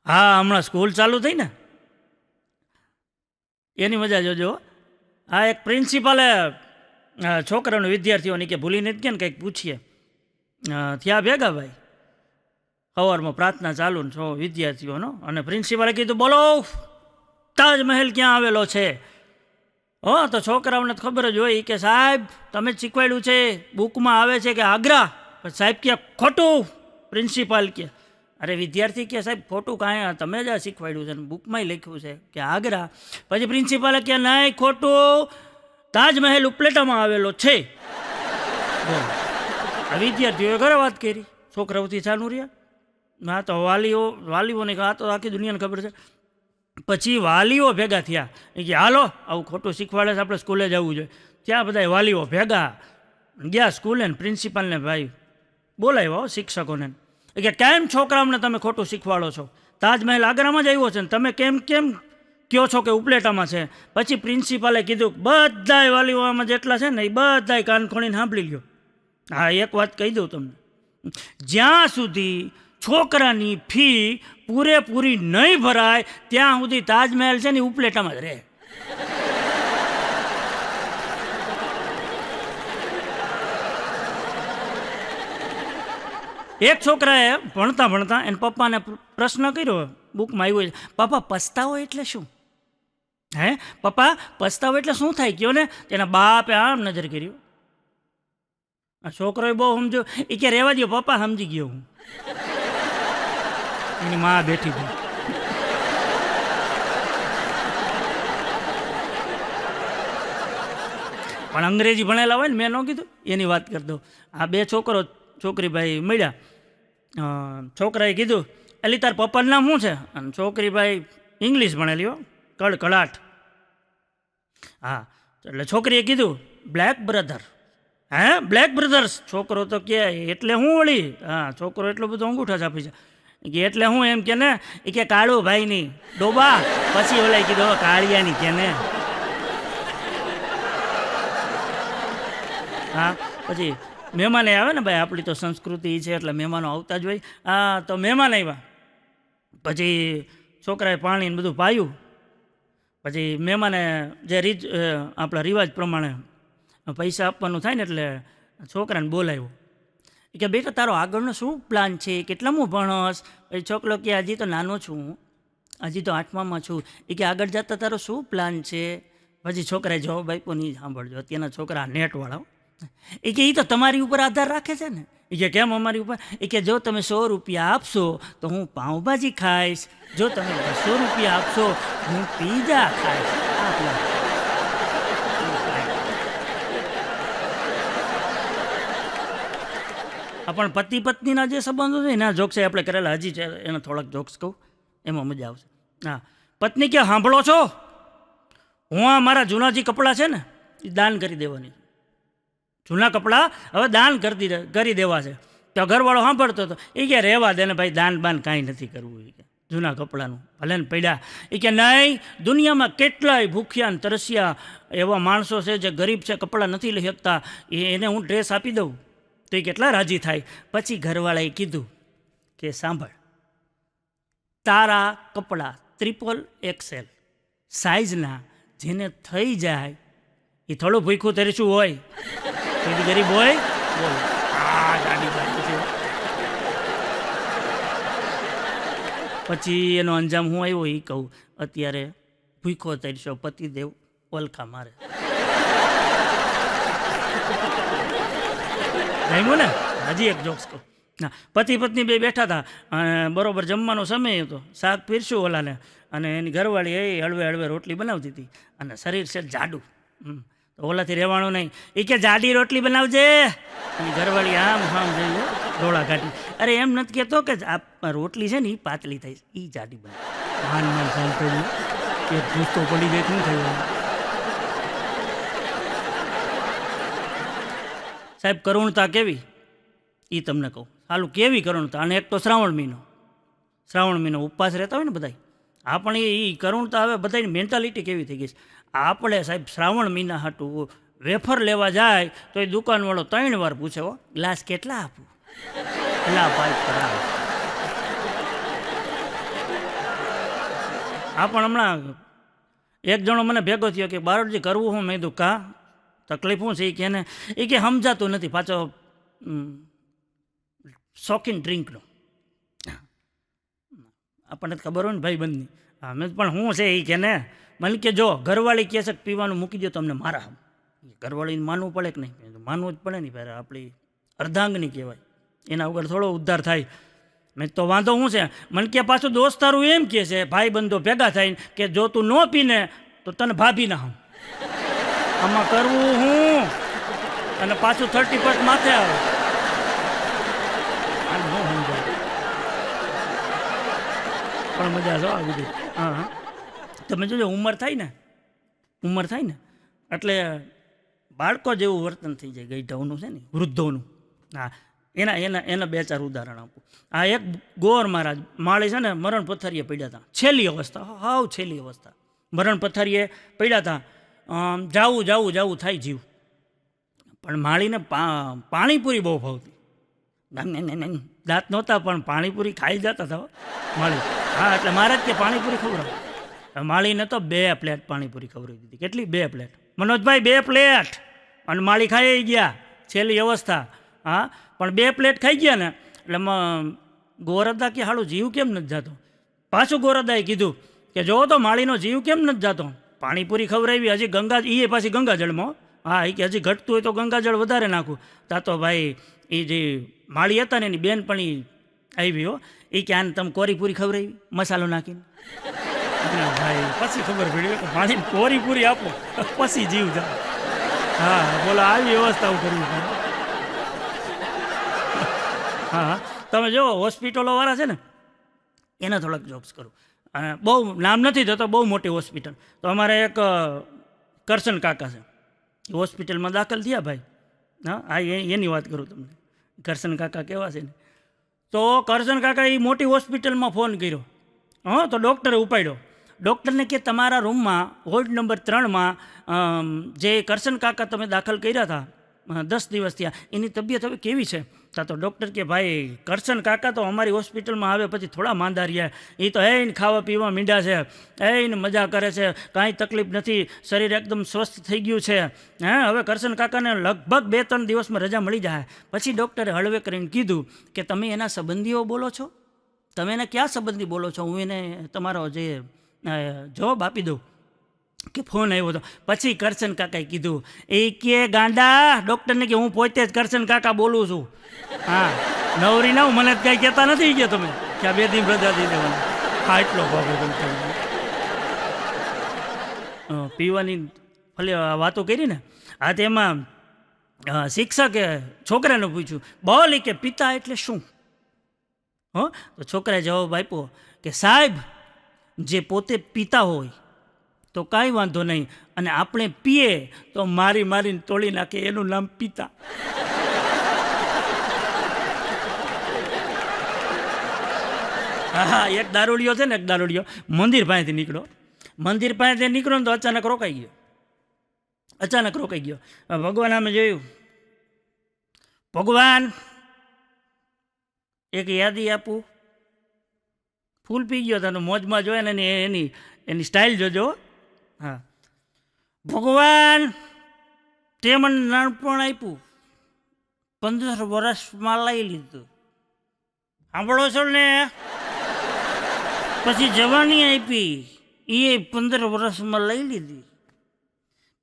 હા હમણાં સ્કૂલ ચાલુ થઈ ને એની મજા જોજો. આ એક પ્રિન્સિપાલે છોકરાઓને વિદ્યાર્થીઓની કે ભૂલી નથી ગયા ને કંઈક પૂછીએ થયા ભેગા ભાઈ. સવારમાં પ્રાર્થના ચાલુ ને છો વિદ્યાર્થીઓનો, અને પ્રિન્સિપાલે કીધું બોલો તાજમહેલ ક્યાં આવેલો છે. તો છોકરાઓને ખબર જ હોય કે સાહેબ તમે જ શીખવાડ્યું છે, બુકમાં આવે છે કે આગ્રા. પણ સાહેબ કે ખોટું. પ્રિન્સિપાલ કે અરે વિદ્યાર્થી કે સાહેબ ખોટું કાંઈ, તમે જ આ શીખવાડ્યું છે ને બુકમાંય લખ્યું છે કે આગ્રા. પછી પ્રિન્સિપાલે કે નહીં ખોટું, તાજમહેલ ઉપલેટામાં આવેલો છે. આ વિદ્યાર્થીઓએ ઘરે વાત કરી, છોકરાઓથી ચાલુ રહ્યા. ના તો વાલીઓને આ તો આખી દુનિયાને ખબર છે. પછી વાલીઓ ભેગા થયા કે હાલો આવું ખોટું શીખવાડે છે, આપણે સ્કૂલે જવું જોઈએ. ત્યાં બધા વાલીઓ ભેગા ગયા સ્કૂલે, ને પ્રિન્સિપાલને ભાઈ બોલાવ્યા શિક્ષકોને કે કેમ છોકરાઓને તમે ખોટું શીખવાડો છો, તાજમહેલ આગ્રામાં જ આવ્યો છે ને તમે કેમ કહો છો કે ઉપલેટામાં છે. પછી પ્રિન્સિપાલે કીધું બધાય વાલીઓમાં જેટલા છે ને એ બધાય કાન ખોલીને સાંભળી લ્યો. હા, એક વાત કહી દઉં તમને, જ્યાં સુધી છોકરાની ફી પૂરેપૂરી નહીં ભરાય ત્યાં સુધી તાજમહેલ છે ને ઉપલેટામાં જ રહે. એક છોકરાએ ભણતા ભણતા એને પપ્પાને પ્રશ્ન કર્યો, બુકમાં આવ્યો છે, પપ્પા પસ્તાવો એટલે શું? પપ્પા પસ્તાવો એટલે શું થાય કયો ને. તેના બાપે આમ નજર કર્યો. આ છોકરોએ બહુ સમજો, એ કે રહેવા દો પપ્પા સમજી ગયો હું. એની માં બેઠી હતી. પણ અંગ્રેજી ભણેલા હોય ને, મેં ન કીધું એની વાત કરી દઉં. આ બે છોકરી ભાઈ મળ્યા. છોકરાએ કીધું એલી તાર પપ્પાનું નામ શું છે? અને છોકરી ભાઈ ઇંગ્લિશ ભણેલી હો, કડકડાટ. હા, એટલે છોકરીએ કીધું બ્લેક બ્રધર. Black brothers. છોકરો તો કે એટલે હું વળી. હા, છોકરો એટલો બધો અંગૂઠા છાપી છે કે એટલે હું એમ કે ને, એ કે કાળું ભાઈની ડોબા. પછી ઓલા કીધું કાળિયાની કે ને. હા, પછી મહેમાન આવે ને ભાઈ, આપણી તો સંસ્કૃતિ છે એટલે મહેમાનો આવતા જ હોય. હા, તો મહેમાન આવ્યા. પછી છોકરાએ પાણીને બધું પાયું. પછી મહેમાને જે આપણા રિવાજ પ્રમાણે પૈસા આપવાનું થાય ને એટલે છોકરાને બોલાવ્યો. એ કે બેટા તારો આગળનો શું પ્લાન છે, કેટલામું ભણસ? પછી છોકરો કે હજી તો નાનો છું, હજી તો 8મામાં છું. એ કે આગળ જતા તારો શું પ્લાન છે? પછી છોકરાએ જવાબ આપ્યો, નહીં સાંભળજો, અત્યારના છોકરા નેટવાળા. એ કે એ તો તમારી ઉપર આધાર રાખે છે ને. એ કે કેમ અમારી ઉપર? એ કે જો તમે 100 રૂપિયા આપશો તો હું પાઉંભાજી ખાઈશ, જો તમે 200 રૂપિયા આપશો હું પીઝા ખાઈશ. પણ પતિ પત્નીના જે સંબંધો છે એના જોક્સ આપણે કરેલા હજી છે, એના થોડાક જોક્સ કહું, એમાં મજા આવશે. હા, પત્ની કે સાંભળો છો, હું આ મારા જૂના જે કપડાં છે ને એ દાન કરી દેવાની. જૂના કપડાં હવે દાન કરી દેવા છે. તો ઘરવાળો સાંભળતો હતો. એ કે રહેવા દે ને ભાઈ, દાન બાન કાંઈ નથી કરવું. એ કે જૂના કપડાનું ભલે ને પડ્યા. એ કે નહીં, દુનિયામાં કેટલાય ભૂખ્યા ને તરસ્યા એવા માણસો છે જે ગરીબ છે, કપડાં નથી લઈ શકતા, એને હું ડ્રેસ આપી દઉં તો એ કેટલા રાજી થાય. પછી ઘરવાળાએ કીધું કે સાંભળ, તારા કપડાં XXL સાઇઝના જેને થઈ જાય એ થોડું ભૂખ્યું તરીશું હોય, કોઈ ગરીબ હોય બોલ. પછી એનો અંજામ હું આવ્યો એ કહું. અત્યારે ભૂખો તરીશો પતિદેવ ઓલખા મારે. જામ્યું ને. હજી એક જોક્સ કહું. ના, પતિ પત્ની બે બેઠા હતા અને બરોબર જમવાનો સમય હતો. શાક પીરસ્યું ઓલાને, અને એની ઘરવાળી એ હળવે હળવે રોટલી બનાવતી હતી અને શરીર છે જાડું. તો ઓલાથી રહેવાનું નહીં. એ કે જાડી રોટલી બનાવજે. અને ઘરવાળી આમ જઈને ડોળા કાઢી. અરે એમ નથી કહેતો કે આ રોટલી છે ને એ પાતળી થાય, એ જાડી બને. માન સાંભળ્યું એ ભૂસતો પડી ગઈ. શું થયું સાહેબ? કરુણતા કેવી એ તમને કહું. સાલું કેવી કરુણતા. અને એક તો શ્રાવણ મહિનો ઉપવાસ રહેતા હોય ને બધા, આપણે એ કરુણતા હવે બધાની મેન્ટાલિટી કેવી થઈ ગઈ છે. આપણે સાહેબ શ્રાવણ મહિના હાટું વેફર લેવા જાય તો એ દુકાનવાળો 3 વાર પૂછે, હો ગ્લાસ કેટલા આપું, કેટલા પાઇપ કરાવે. આ પણ હમણાં એક જણો મને ભેગો થયો કે બારોટજી કરવું હું? મેં કીધું કા તકલીફ શું છે? કે એને એ કે સમજાતું નથી. પાછો શોખીન ડ્રિંકનો. આપણને ખબર હોય ને ભાઈ બંધની. હા મેં પણ શું છે એ કે ને મને કે જો ઘરવાળી કહે છે કે પીવાનું મૂકી દો તમને મારા ઘરવાળીને માનવું પડે કે નહીં? માનવું જ પડે ને ભાઈ, આપણી અર્ધાંગની કહેવાય, એના વગર થોડો ઉદ્ધાર થાય. મેં તો વાંધો શું છે? મને કે પાછું દોસ્તારું એમ કહે છે ભાઈ બંધો ભેગા થઈને કે જો તું ન પીને તો તને ભાભી ના હું. આમાં કરવું હું અને પાછું 30% માથે આવે. આને ન સમજાય પણ મજા જો આવી ગઈ. હા તમે જોજો ઉંમર થાય ને એટલે બાળકો જેવું વર્તન થઈ જાય ગઈઢાઓનું છે ને, વૃદ્ધોનું. હા એના 2-4 ઉદાહરણ આપું. આ એક ગોર મહારાજ માળી છે ને મરણ પથારીએ પડ્યા હતા, છેલ્લી અવસ્થા, હાવ છેલ્લી અવસ્થા, મરણ પથારીએ પડ્યા હતા. જાવું થાય જીવ. પણ માળીને પાણીપુરી બહુ ભાવતી. દાંત નહોતા પણ પાણીપુરી ખાઈ જતા હતા માળી. હા એટલે મહારાજ કે પાણીપુરી ખવડાવો. માળીને તો 2 પ્લેટ પાણીપુરી ખવડાવી દીધી. કેટલી? 2 પ્લેટ. મનોજભાઈ 2 પ્લેટ. અને માળી ખાઈ ગયા, છેલ્લી અવસ્થા. હા પણ 2 પ્લેટ ખાઈ ગયા ને એટલે ગોરદા કે હાલું જીવ કેમ નથી જતો? પાછું ગોરદાએ કીધું કે જો તો માળીનો જીવ કેમ નથી જતો? પાણીપુરી ખવડાવી, હજી એ પાછી ગંગાજળમાં. હા એ કે હજી ઘટતું હોય તો ગંગાજળ વધારે નાખું. તા તો ભાઈ એ જે માળી હતા ને એની બેનપણી આવી હો, એ કે આને તમે કોરીપુરી ખવડાવી મસાલો નાખીને. ભાઈ પછી ખબર પડી કે માળીને કોરીપુરી આપો પછી જીવ જાય. હા બોલો આવી વ્યવસ્થાઓ કરવી પડે. હા તમે જો હોસ્પિટલોવાળા છે ને એના થોડાક જોક્સ કરું. અને બહુ નામ નથી થતો, બહુ મોટી હોસ્પિટલ. તો અમારે એક કરશન કાકા છે, એ હોસ્પિટલમાં દાખલ થયા ભાઈ. હા એની વાત કરું તમને. કરશન કાકા કેવા છે ને, તો કરશન કાકા એ મોટી હોસ્પિટલમાં ફોન કર્યો. તો ડૉક્ટરે ઉપાડ્યો. ડૉક્ટરને કે તમારા રૂમમાં વોર્ડ નંબર 3માં જે કરશન કાકા તમે દાખલ કર્યા હતા 10 દિવસ થયા, એની તબિયત હવે કેવી છે? તો ડૉક્ટર કે ભાઈ કરશન કાકા તો અમારી હોસ્પિટલમાં આવે પછી થોડા માંદા રહ્યા, એ તો એને ખાવા પીવા મીંડા છે, એને મજા કરે છે, કાંઈ તકલીફ નથી, શરીર એકદમ સ્વસ્થ થઈ ગયું છે. હવે કરશન કાકાને લગભગ 2-3 દિવસમાં રજા મળી જાય. પછી ડૉક્ટરે હળવે કરીને કીધું કે તમે એના સંબંધીઓ બોલો છો? તમે એને ક્યાં સંબંધી બોલો છો? હું એને તમારો જે જવાબ આપી દઉં કે ફોન આવ્યો હતો. પછી કરશન કાકાએ કીધું એ કે ગાંડા ડૉક્ટરને કે હું પોતે જ કરશન કાકા બોલું છું. હા નવરી ના હું, મને કાંઈ કહેતા નથી કે તમે કે આ 2 દિન રજા દઈ દેવાની. હા એટલો ભાવ પીવાની ભલે વાતો કરી ને. હા તેમાં શિક્ષકે છોકરાને પૂછ્યું બોલ કે પિતા એટલે શું? તો છોકરાએ જવાબ આપ્યો કે સાહેબ જે પોતે પીતા હોય તો કાંઈ વાંધો નહીં, અને આપણે પીએ તો મારીને તોડી નાખે, એનું નામ પિતા. હા એક દારૂડિયો છે ને, એક દારૂડિયો મંદિર પાસેથી નીકળ્યો ને તો અચાનક રોકાઈ ગયો. ભગવાન આમે જોયું, ભગવાન એક યાદી આપું. ફૂલ પી ગયો તને મોજમાં જોયા ને એની સ્ટાઇલ જોજો. હા ભગવાન તે મને નાનપણ આપ્યું, 15 વર્ષમાં લઈ લીધું, સાંભળો છો ને? પછી જવાની આપી, એ 15 વર્ષમાં લઈ લીધી,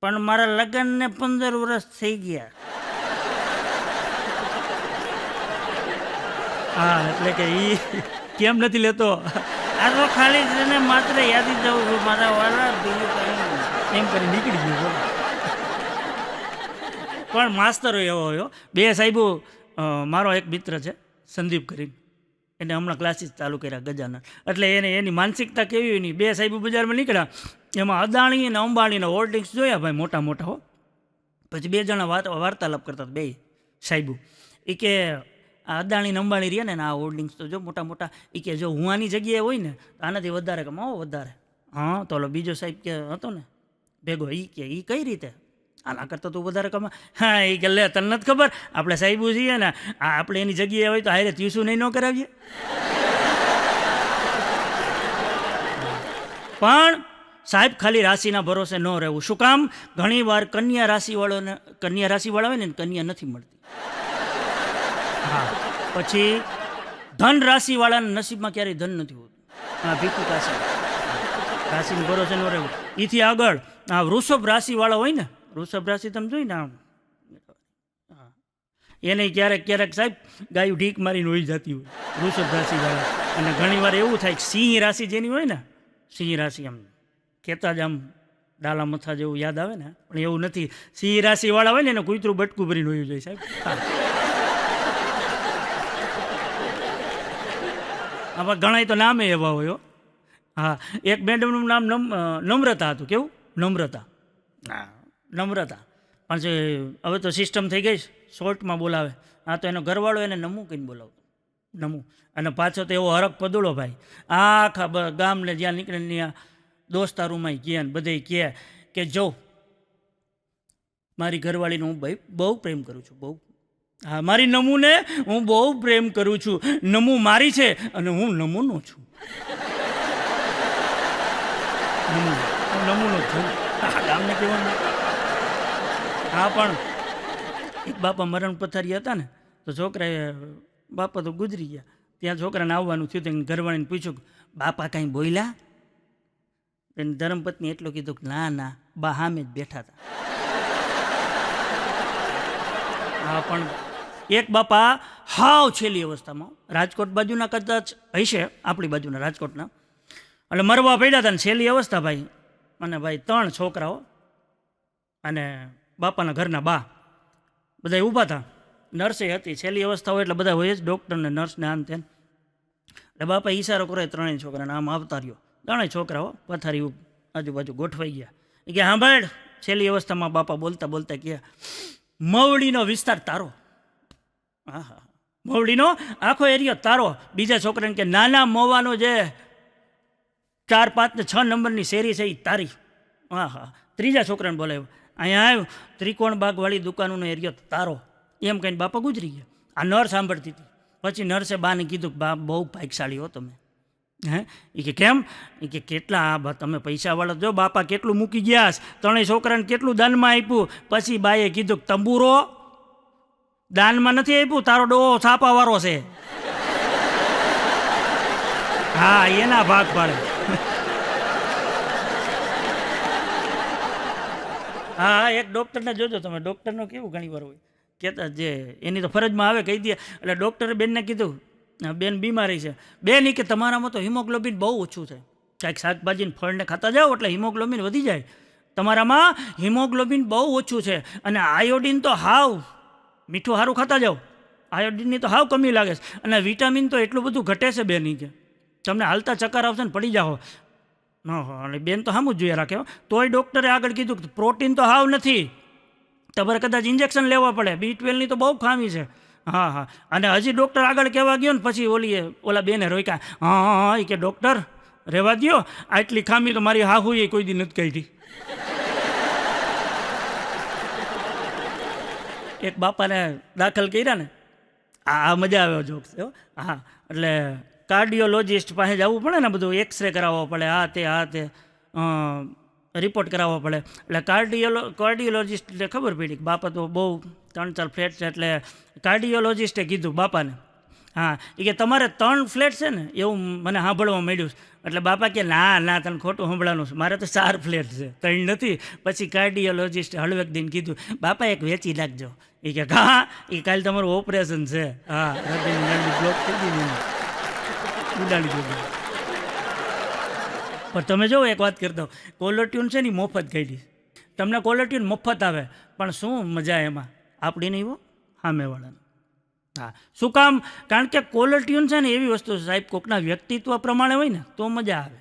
પણ મારા લગ્નને 15 વર્ષ થઈ ગયા. હા એટલે કે એ કેમ નથી લેતો? આ તો ખાલી તેને માત્ર યાદી જવું છું મારા વાળા, બીજું કંઈ એમ કરી નીકળી ગયું. પણ માસ્તરો એવો હોય. 2 સાહેબો, મારો એક મિત્ર છે સંદીપ કરીને, એને હમણાં ક્લાસીસ ચાલુ કર્યા ગજાનન. એટલે એની માનસિકતા કેવી હોય ની, 2 સાહેબો બજારમાં નીકળ્યા, એમાં અદાણી અને અંબાણીના હોર્ડિંગ્સ જોયા ભાઈ મોટા મોટા હો. પછી 2 જણા વાર્તાલાપ કરતા 2 સાહેબો. એ કે આ અદાણી અંબાણી રહ્યા ને આ હોર્ડિંગ્સ તો જો મોટા મોટા, એ કે જો હું આની જગ્યાએ હોય ને આનાથી વધારે કમાવો વધારે. હા તો બીજો સાહેબ કે હતો ને ભેગો, એ કે એ કઈ રીતે? આના કરતાં તું વધારે કમા. હા એ કે લે તને નથી ખબર, આપણે સાહેબો છીએ ને, આપણે એની જગ્યાએ હોય તો હારે ત્યુસું નહીં ન કરાવીએ. પણ સાહેબ ખાલી રાશિના ભરોસે ન રહેવું. શું કામ? ઘણી વાર કન્યા રાશિવાળા હોય ને કન્યા નથી મળતી. હા પછી ધન રાશિવાળાના નસીબમાં ક્યારેય ધન નથી હોતું. હા ભીખુ કાશી, રાશિને ભરોસે ન રહેવું. એથી આગળ આ વૃષભ રાશિવાળા હોય ને, વૃષભ રાશિ તમે જોઈ ને આમ, એને ક્યારેક ક્યારેક સાહેબ ગાયું ઢીક મારીને હોઈ જતી હોય વૃષભ રાશિવાળા. અને ઘણીવાર એવું થાય કે સિંહ રાશિ જેની હોય ને, સિંહ રાશિ આમ કહેતા જ આમ ડાલા મથા જેવું યાદ આવે ને, પણ એવું નથી. સિંહ રાશિવાળા હોય ને એને કૂતરું બટકું ભરીને હોયું જોઈએ સાહેબ. આમાં ઘણા તો નામે એવા હોય. હા, એક મેડમનું નામ નમ્રતા હતું. કેવું? નમ્રતા. હા, નમ્રતા. પણ જે હવે તો સિસ્ટમ થઈ ગઈ, શોર્ટમાં બોલાવે. આ તો એનો ઘરવાળો એને નમું કહીને બોલાવતો, નમું. અને પાછો તો એવો હરક પદુડો ભાઈ, આખા ગામને જ્યાં નીકળે ત્યાં દોસ્તારોમાં કહે ને બધે કહે કે જો મારી ઘરવાળીને હું ભાઈ બહુ પ્રેમ કરું છું, બહુ. હા, મારી નમુને હું બહુ પ્રેમ કરું છું. નમુ મારી છે અને હું નમૂનો છું. નમૂનો છું ગામને કહેવાનું. હા, પણ એક બાપા મરણ પથારી હતા ને, તો છોકરાએ, બાપા તો ગુજરી ગયા, ત્યાં છોકરાને આવવાનું થયું. તેને ઘરવાળીને પૂછ્યું, બાપા કાંઈ બોલ્યા? એની ધર્મપત્ની એટલું કીધું કે ના ના, બા સામે જ બેઠા હતા. હા, પણ એક બાપા હાવ છેલ્લી અવસ્થામાં, રાજકોટ બાજુના કદાચ હશે, આપણી બાજુના રાજકોટના, એટલે મરવા પડ્યા હતા ને છેલ્લી અવસ્થા ભાઈ. અને ભાઈ 3 છોકરાઓ અને બાપાના ઘરના બા બધા ઊભા હતા. નર્સે હતી, છેલ્લી અવસ્થા હોય એટલે બધા હોય જ, ડૉક્ટરને નર્સને આમ તેમ. એટલે બાપા ઈશારો કરે 3 છોકરાને, આમ આવતા રહ્યો. 3 છોકરાઓ પથારી આજુબાજુ ગોઠવાઈ ગયા. એ કે સાંભળ, છેલ્લી અવસ્થામાં બાપા બોલતા બોલતા કે મવડીનો વિસ્તાર તારો. હા હા, મવડીનો આખો એરિયો તારો. બીજા છોકરાને કે નાના મોવાનો જે 4, 5 ને 6 નંબરની શેરી છે એ તારી. હા હા. ત્રીજા છોકરાને બોલાવ્યો, અહીંયા આવ્યું, ત્રિકોણ બાગવાળી દુકાનોનો એરિયો તારો. એમ કહીને બાપા ગુજરી ગયા. આ નર્સ સાંભળતી હતી. પછી નર્સે બાને કીધું કે બા બહુ ભાગ્યશાળી હો તમે. હે? એ કે કેમ? એ કે કેટલા તમે પૈસાવાળા, જો બાપા કેટલું મૂકી ગયા, 3 છોકરાને કેટલું દાનમાં આપ્યું. પછી બાએ કીધું કે તંબુરો દાનમાં નથી આપ્યું, તારો ડોહો છાપાવાળો છે. હા, એના ભાગ પાડે. હા, એક ડૉક્ટરને જોજો તમે, ડૉક્ટરનો કેવું ઘણી વાર હોય કહેતા, જે એની તો ફરજમાં આવે કહી દે. એટલે ડૉક્ટરે બેનને કીધું, બેન બીમારી છે. બેન કે તમારામાં તો હિમોગ્લોબિન બહુ ઓછું છે, કાંઈક શાકભાજીને ફળને ખાતા જાઓ એટલે હિમોગ્લોબિન વધી જાય. તમારામાં હિમોગ્લોબિન બહુ ઓછું છે. અને આયોડિન તો હાવ, મીઠું સારું ખાતા જાઓ, આયોડિનની તો હાવ કમી લાગે છે. અને વિટામિન તો એટલું બધું ઘટે છે બેન કે તમને હાલતા ચક્કર આવશે ને પડી જાઓ. અને બેન તો સામું જ જોઈએ રાખે. તોય ડૉક્ટરે આગળ કીધું કે પ્રોટીન તો હાવ નથી, તમારે કદાચ ઇન્જેક્શન લેવા પડે, B12ની તો બહુ ખામી છે. હા હા. અને હજી ડૉક્ટર આગળ કહેવા ગયો ને પછી ઓલા બેને રોક્યા. હા હા, એ કે ડૉક્ટર રહેવા દ્યો, આટલી ખામી તો મારી હાહુએ કોઈ દી નથી કાઢી. એક બાપાને દાખલ કર્યા ને, આ મજા આવ્યો જોક્સ. હા, એટલે કાર્ડિયોલોજિસ્ટ પાસે જવું પડે ને, બધું એક્સરે કરાવવો પડે, આ તે રિપોર્ટ કરાવવો પડે. એટલે કાર્ડિયોલોજિસ્ટને ખબર પડી કે બાપા તો બહુ 3-4 ફ્લેટ છે. એટલે કાર્ડિયોલોજિસ્ટે કીધું બાપાને, હા, એ કે તમારે 3 ફ્લેટ છે ને એવું મને સાંભળવા મળ્યું છે. એટલે બાપા કે ના ના, તને ખોટું સાંભળવાનું છે, મારે તો 4 ફ્લેટ છે, 3 નથી. પછી કાર્ડિયોલોજિસ્ટે હળવેક દિન કીધું, બાપા એક વેચી નાખજો. એ કે હા, એ કાલે તમારું ઓપરેશન છે. હા, હૃદયની નળી બ્લોક થઈ ગઈ ને ઉડાડી દીધું. પણ તમે જો એક વાત કરતા, કોલર ટ્યુન છે ને મફત કાઢી. તમને કોલર ટ્યુન મફત આવે, પણ શું મજા એમાં આપણી નહીં હો, સામેવાળાને. હા, શું કામ? કારણ કે કોલર ટ્યુન છે ને એવી વસ્તુ છે સાહેબ, કોકના વ્યક્તિત્વ પ્રમાણે હોય ને તો મજા આવે.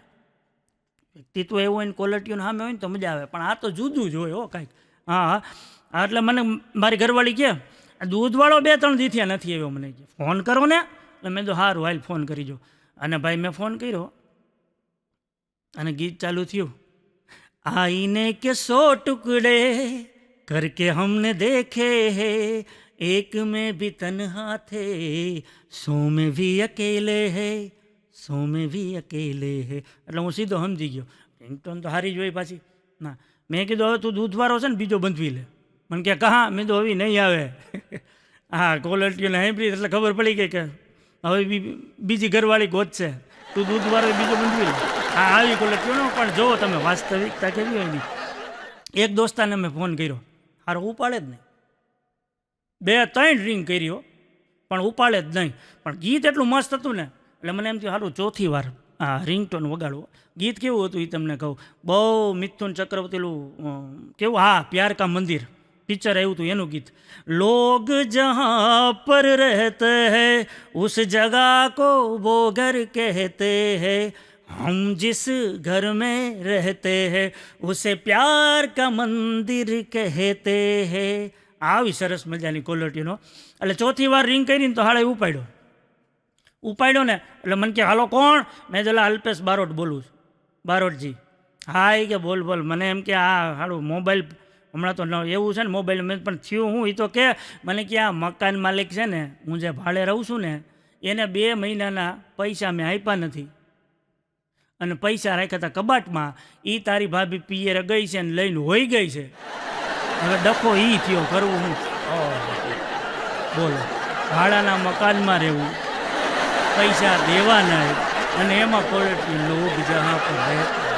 વ્યક્તિત્વ એવું હોય ને કોલર ટ્યુન સામે હોય ને તો મજા આવે. પણ આ તો જુદું જ હોય હો કાંઈક. હા હા. એટલે મને મારી ઘરવાળી કહે, દૂધવાળો 2-3 દી થયા નથી આવ્યો, મને કહે ફોન કરો ને. એટલે મેં તો સારું હાલ ફોન કરી જો. અને ભાઈ મેં ફોન કર્યો અને ગીત ચાલુ થયું, આईने के 100 टुकड़े करके हमने देखे हैं, एक में भी तन्हा थे, 100 में भी अकेले हैं, 100 में भी अकेले हैं. એટલે હું સીધો સમજી ગયો, રિંગટોન તો હારી જોઈ પાછી. ના, મેં કીધું હવે તું દૂધવાળો છે ને બીજો બંધવી લે. મને કે કહા? મેં તો હવે નહીં આવે. હા, કોલર ટ્યુન સાંભળી એટલે ખબર પડી ગઈ કે હવે બીજી ઘરવાળી ગોતશે. તું દૂધવાળો બીજો બંધવી લે. હા આવી ક્વોલિટીઓ નો, પણ જુઓ તમે વાસ્તવિકતા કેવી હોય ની. એક દોસ્તાને મેં ફોન કર્યો, હારો ઉપાડે જ નહીં. 2-3 રિંગ કર્યો પણ ઉપાડે જ નહીં. પણ ગીત એટલું મસ્ત હતું ને એટલે મને એમ થયું સારું ચોથી વાર આ રિંગટોન વગાડવો. ગીત કેવું હતું એ તમને કહું. બહુ મિથુન ચક્રવર્તીલું કેવું, હા પ્યાર કા મંદિર પિક્ચર આવ્યું હતું એનું ગીત. લોગ જહાં પર રહેતે હૈ ઉસ જગહ को वो घर कहते हैं, हम जिस घर में रहते हैं उसे प्यार का मंदिर कहते हैं. આવી સરસ મજાની ક્વોલિટીનો. એટલે ચોથી વાર રિંગ કરીને તો હાળે ઉપાડ્યો ને એટલે મને કે હાલો કોણ? મેં જલા અલ્પેશ બારોટ બોલું છું. બારોટજી. હા એ કે બોલ બોલ. મને એમ કે આ હાડું મોબાઈલ હમણાં તો એવું છે ને મોબાઈલ મેં પણ થયું હું એ તો કે મને કે આ મકાન માલિક છે ને હું જે ભાડે રહું છું ને એને 2 મહિનાના પૈસા મેં આપ્યા નથી અને પૈસા રાખ્યા હતા કબાટમાં. એ તારી ભાભી પિયરે ગઈ છે ને લઈને હોઈ ગઈ છે. હવે ડખો ઈ થયો, કરવું હું? બોલો, ભાડાના મકાનમાં રહેવું, પૈસા દેવાના અને એમાં ક્વોલિટી લોગ જહાં પર રહેતા.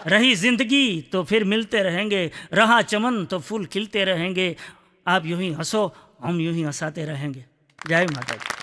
रही जिंदगी तो फिर मिलते रहेंगे, रहा चमन तो फूल खिलते रहेंगे, आप यूं ही हंसो हम यूं ही हंसाते रहेंगे. जय माता दी.